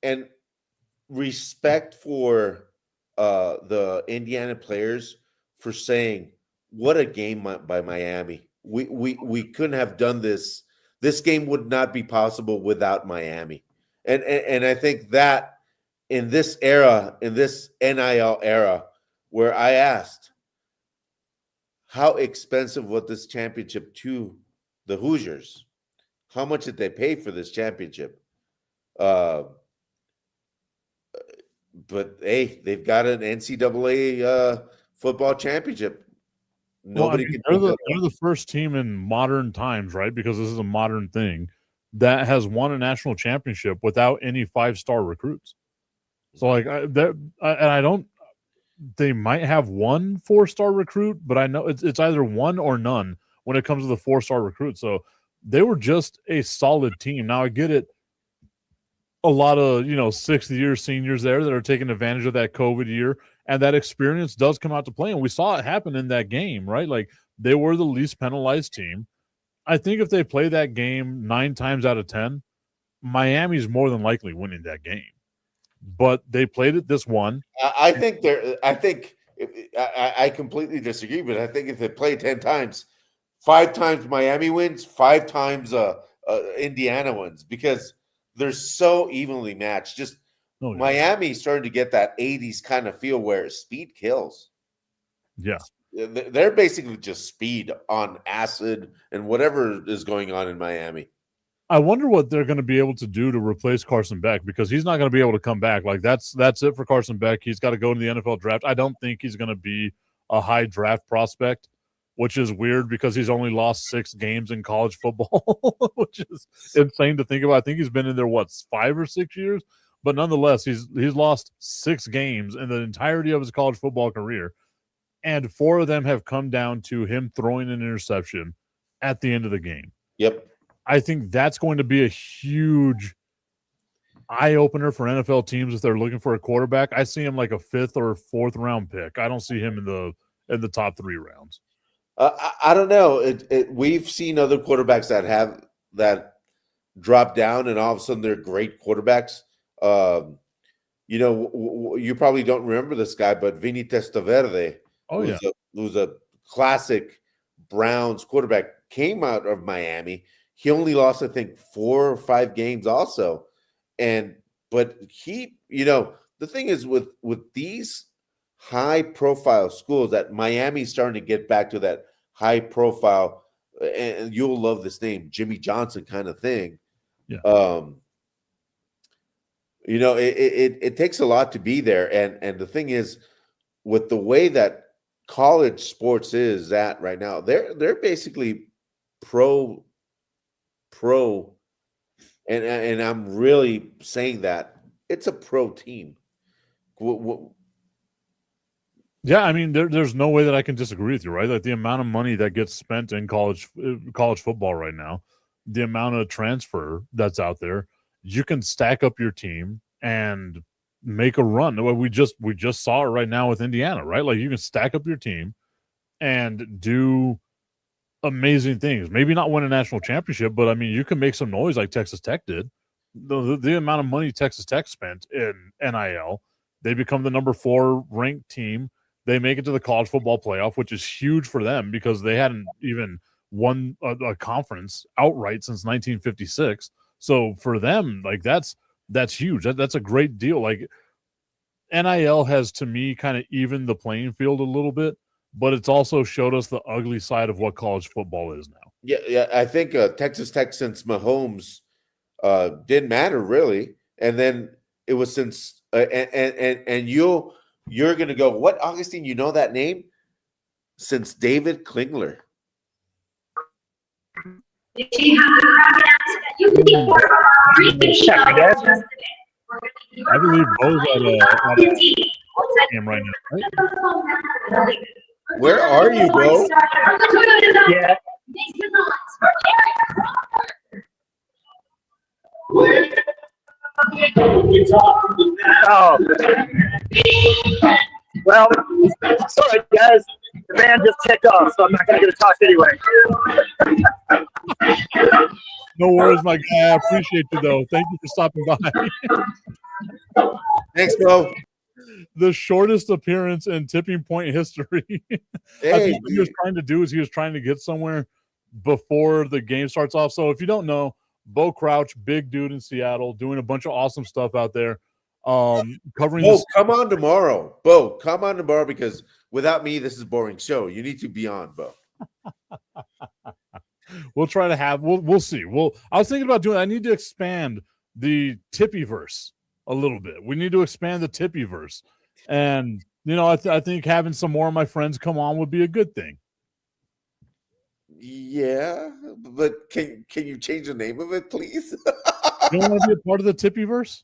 And respect for the Indiana players for saying, what a game by Miami. We couldn't have done this. This game would not be possible without Miami. And I think that in this era, in this NIL era, where I asked, how expensive was this championship to the Hoosiers? How much did they pay for this championship? But hey, they've got an NCAA football championship. Nobody can. They're the first team in modern times, right? Because this is a modern thing that has won a national championship without any 5-star recruits. So, like, they might have one 4-star recruit, but I know it's either one or none when it comes to the 4-star recruit. So they were just a solid team. Now I get it. A lot of, 6th-year seniors there that are taking advantage of that COVID year, and that experience does come out to play. And we saw it happen in that game, right? Like, they were the least penalized team. I think if they play that game 9 times out of 10, Miami's more than likely winning that game. But they played it this one. I completely disagree, but I think if they play 10 times, 5 times Miami wins, 5 times Indiana wins, because they're so evenly matched. Just Miami starting to get that 80s kind of feel where speed kills. Yeah. They're basically just speed on acid and whatever is going on in Miami. I wonder what they're going to be able to do to replace Carson Beck, because he's not going to be able to come back. Like, that's it for Carson Beck. He's got to go to the NFL draft. I don't think he's going to be a high draft prospect, which is weird because he's only lost 6 games in college football, which is insane to think about. I think he's been in there, 5 or 6 years? But nonetheless, he's lost 6 games in the entirety of his college football career, and 4 of them have come down to him throwing an interception at the end of the game. Yep. I think that's going to be a huge eye-opener for NFL teams if they're looking for a quarterback. I see him like a 5th or 4th round pick. I don't see him in the top 3 rounds. I don't know. We've seen other quarterbacks that drop down, and all of a sudden they're great quarterbacks. You probably don't remember this guy, but Vinny Testaverde, who's a classic Browns quarterback, came out of Miami. He only lost, I think, 4 or 5 games also. But he, the thing is with these high profile schools, that Miami's starting to get back to that high profile, and you'll love this name, Jimmy Johnson kind of thing. Yeah. It takes a lot to be there. And the thing is, with the way that college sports is at right now, they're basically pro, and I'm really saying that it's a pro team. Yeah, I mean, there's no way that I can disagree with you, right? Like, the amount of money that gets spent in college football right now, the amount of transfer that's out there, you can stack up your team and make a run. We just saw it right now with Indiana, right? Like, you can stack up your team and do amazing things. Maybe not win a national championship, but I mean, you can make some noise like Texas Tech did. The amount of money Texas Tech spent in NIL They become the number 4 ranked team. They make it to the college football playoff, which is huge for them because they hadn't even won a conference outright since 1956. So for them, like that's huge. That's a great deal. Like NIL has, to me, kind of evened the playing field a little bit, but it's also showed us the ugly side of what college football is now. Yeah. I think Texas Tech since Mahomes didn't matter really, and then it was since and you're gonna go, what, Augustine? You know that name since David Klingler. I believe Bo's at a game right now. Right? Where are you, Bo? Yeah. Oh. Well, sorry, guys. The band just kicked off, so I'm not going to get to talk anyway. No worries, my guy. I appreciate you, though. Thank you for stopping by. Thanks, Bo. The shortest appearance in Tipping Point history. I think what he was trying to do is he was trying to get somewhere before the game starts off. So if you don't know, Bo Crouch, big dude in Seattle, doing a bunch of awesome stuff out there. Covering. Bo, come on tomorrow. Bo, come on tomorrow, because without me, this is a boring show. You need to be on, Bo. We'll try to have. We'll see. I was thinking about doing. I need to expand the Tippyverse a little bit. We need to expand the Tippyverse, and I think having some more of my friends come on would be a good thing. Yeah, but can you change the name of it, please? You don't want to be a part of the Tippyverse?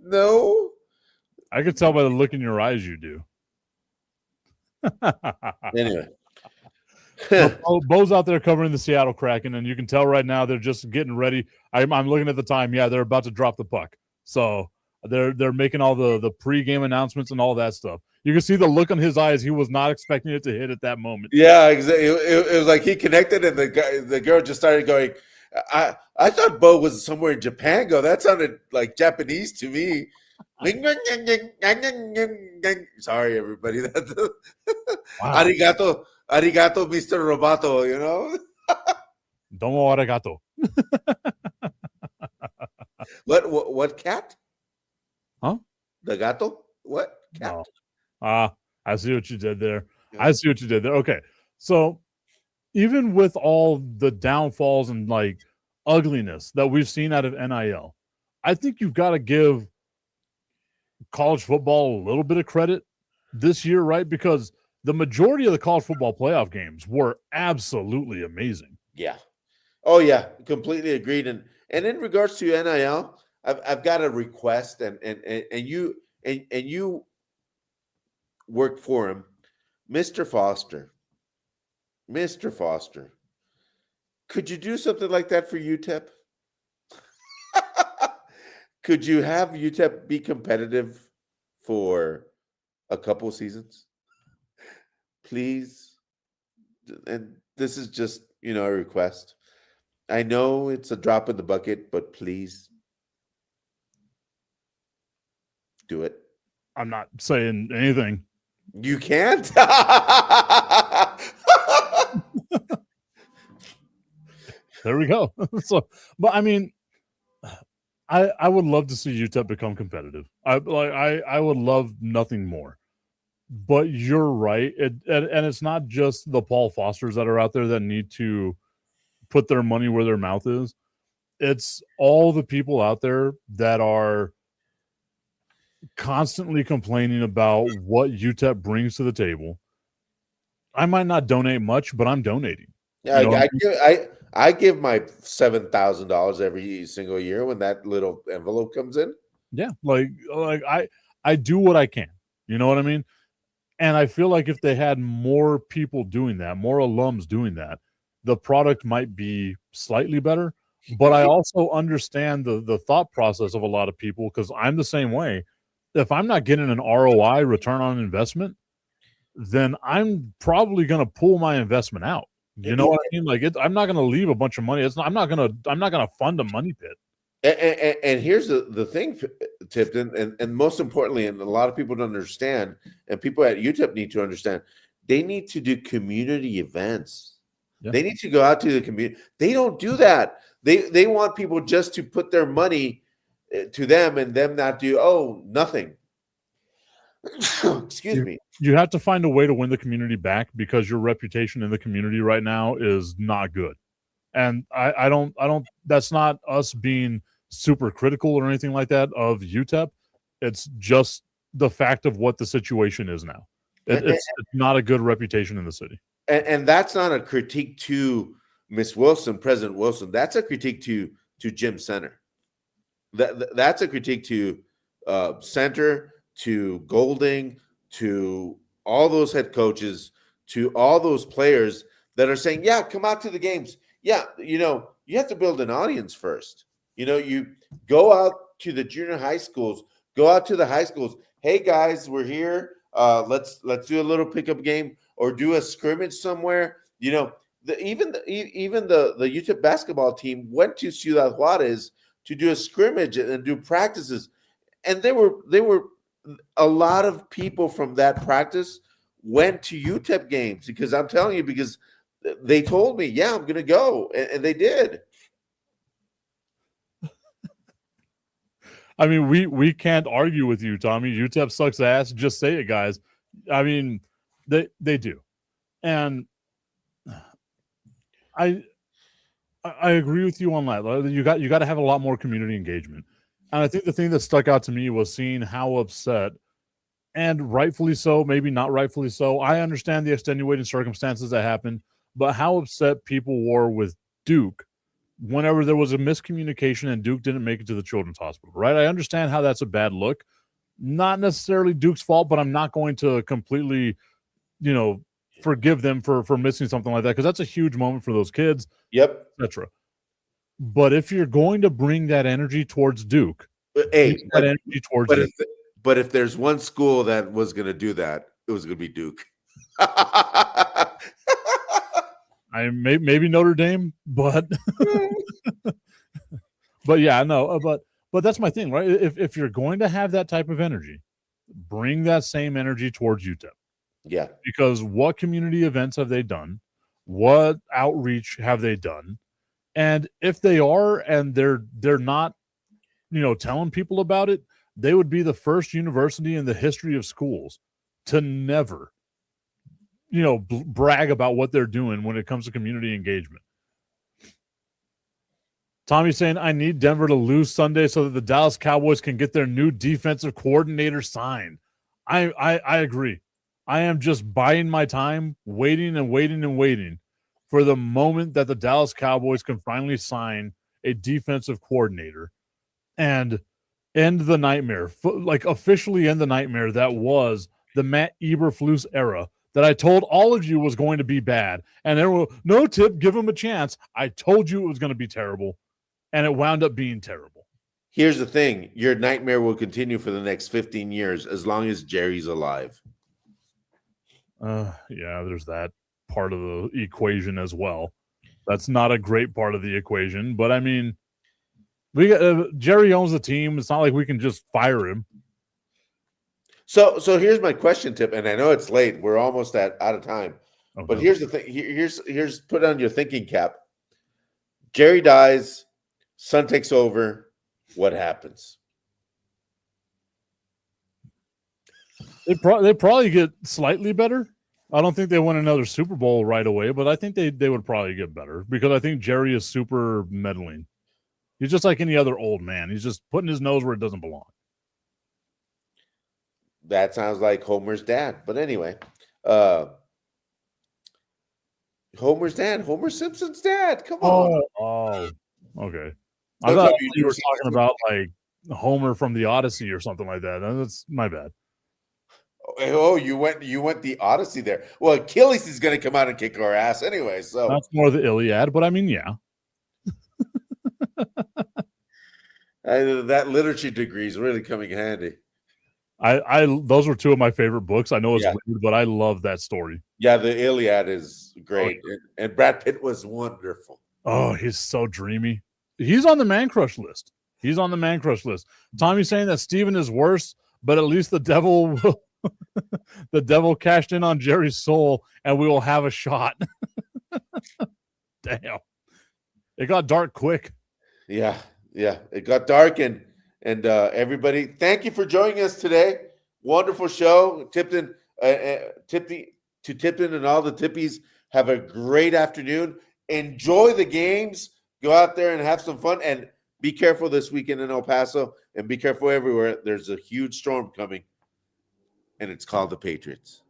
No. I could tell by the look in your eyes you do. Anyway. Bo's out there covering the Seattle Kraken, and you can tell right now they're just getting ready. I'm looking at the time. Yeah, they're about to drop the puck. So they're making all the pregame announcements and all that stuff. You can see the look on his eyes. He was not expecting it to hit at that moment. Yeah, exactly. It was like he connected, and the girl just started going. I thought Bo was somewhere in Japan. That sounded like Japanese to me. Sorry, everybody. Wow. Arigato, Mr. Roboto. Domo arigato. What cat? Huh? The gato? What cat? No. I see what you did there. Okay. So even with all the downfalls and like ugliness that we've seen out of NIL, I think you've got to give college football a little bit of credit this year, right? Because the majority of the college football playoff games were absolutely amazing. Yeah. Oh yeah, completely agreed. And in regards to NIL, I've got a request, and you work for him, Mr. Foster. Mr. Foster, could you do something like that for UTEP? Could you have UTEP be competitive for a couple seasons? Please. And this is just, a request. I know it's a drop in the bucket, but please do it. I'm not saying anything. You can't? There we go. But I mean, I would love to see UTEP become competitive. I would love nothing more. But you're right. And it's not just the Paul Fosters that are out there that need to put their money where their mouth is. It's all the people out there that are constantly complaining about what UTEP brings to the table. I might not donate much, but I'm donating. Yeah, I give my $7,000 every single year when that little envelope comes in. Yeah, like I do what I can. You know what I mean? And I feel like if they had more people doing that, more alums doing that, the product might be slightly better. But I also understand the thought process of a lot of people, because I'm the same way. If I'm not getting an ROI, return on investment, then I'm probably going to pull my investment out. You know what I mean? Like I'm not going to leave a bunch of money. I'm not going to fund a money pit. And here's the thing, Tipton, and most importantly, and a lot of people don't understand, and people at UTEP need to understand, they need to do community events. Yeah. They need to go out to the community. They don't do that. They want people just to put their money to them and them not do nothing. Excuse me. You have to find a way to win the community back because your reputation in the community right now is not good. And I don't that's not us being super critical or anything like that of UTEP. It's just the fact of what the situation is now. It's not a good reputation in the city. And that's not a critique to Miss Wilson, President Wilson. That's a critique to Jim Center. That's a critique to Center, to Golding, to all those head coaches, to all those players that are saying, yeah, come out to the games. Yeah, you have to build an audience first. You go out to the junior high schools, go out to the high schools. Hey guys, we're here. Let's do a little pickup game or do a scrimmage somewhere. Even the UTEP basketball team went to Ciudad Juarez to do a scrimmage and do practices, and there were a lot of people from that practice went to UTEP games because I'm telling you, because they told me, yeah, I'm going to go, and they did. I mean, we can't argue with you, Tommy. UTEP sucks ass. Just say it, guys. I mean, they do, and I agree with you on that. You got to have a lot more community engagement, and I think the thing that stuck out to me was seeing how upset, and rightfully so, maybe not rightfully so. I understand the extenuating circumstances that happened, but how upset people were with Duke whenever there was a miscommunication and Duke didn't make it to the children's hospital, right? I understand how that's a bad look. Not necessarily Duke's fault, but I'm not going to completely, forgive them for missing something like that because that's a huge moment for those kids. Yep. Etc. But if you're going to bring that energy towards Duke, but if there's one school that was going to do that, it was going to be Duke. Maybe Notre Dame, but but yeah, no, but that's my thing, right? If you're going to have that type of energy, bring that same energy towards UTEP. Yeah, because what community events have they done? What outreach have they done? And if they are, and they're not, telling people about it, they would be the first university in the history of schools to never brag about what they're doing when it comes to community engagement. Tommy's saying, I need Denver to lose Sunday so that the Dallas Cowboys can get their new defensive coordinator signed. I agree. I am just buying my time, waiting and waiting and waiting for the moment that the Dallas Cowboys can finally sign a defensive coordinator and end the nightmare, officially end the nightmare that was the Matt Eberflus era that I told all of you was going to be bad. And there were no tip, give him a chance. I told you it was going to be terrible, and it wound up being terrible. Here's the thing. Your nightmare will continue for the next 15 years as long as Jerry's alive. Yeah, there's that part of the equation as well. That's not a great part of the equation, but I mean, Jerry owns the team. It's not like we can just fire him. So here's my question, Tip, and I know it's late. We're almost out of time. Okay. But here's the thing. Here's put on your thinking cap. Jerry dies, son takes over. What happens? They probably get slightly better. I don't think they win another Super Bowl right away, but I think they would probably get better because I think Jerry is super meddling. He's just like any other old man. He's just putting his nose where it doesn't belong. That sounds like Homer's dad. But anyway, Homer's dad, Homer Simpson's dad. Come on. Oh, okay. I thought you were talking about like Homer from the Odyssey or something like that. That's my bad. Oh, you went the Odyssey there. Well, Achilles is going to come out and kick our ass anyway. So that's more the Iliad, but I mean, yeah. That literature degree is really coming handy. I those were two of my favorite books. I know it's weird, but I love that story. Yeah, the Iliad is great, and Brad Pitt was wonderful. Oh, he's so dreamy. He's on the Man Crush list. He's on the man crush list. Tommy's saying that Steven is worse, but at least the devil will the devil cashed in on Jerry's soul and we will have a shot. Damn. It got dark quick. Yeah. It got dark and everybody, thank you for joining us today. Wonderful show. Tipton, Tipton and all the Tippies, have a great afternoon. Enjoy the games. Go out there and have some fun. And be careful this weekend in El Paso. And be careful everywhere. There's a huge storm coming. And it's called the Patriots.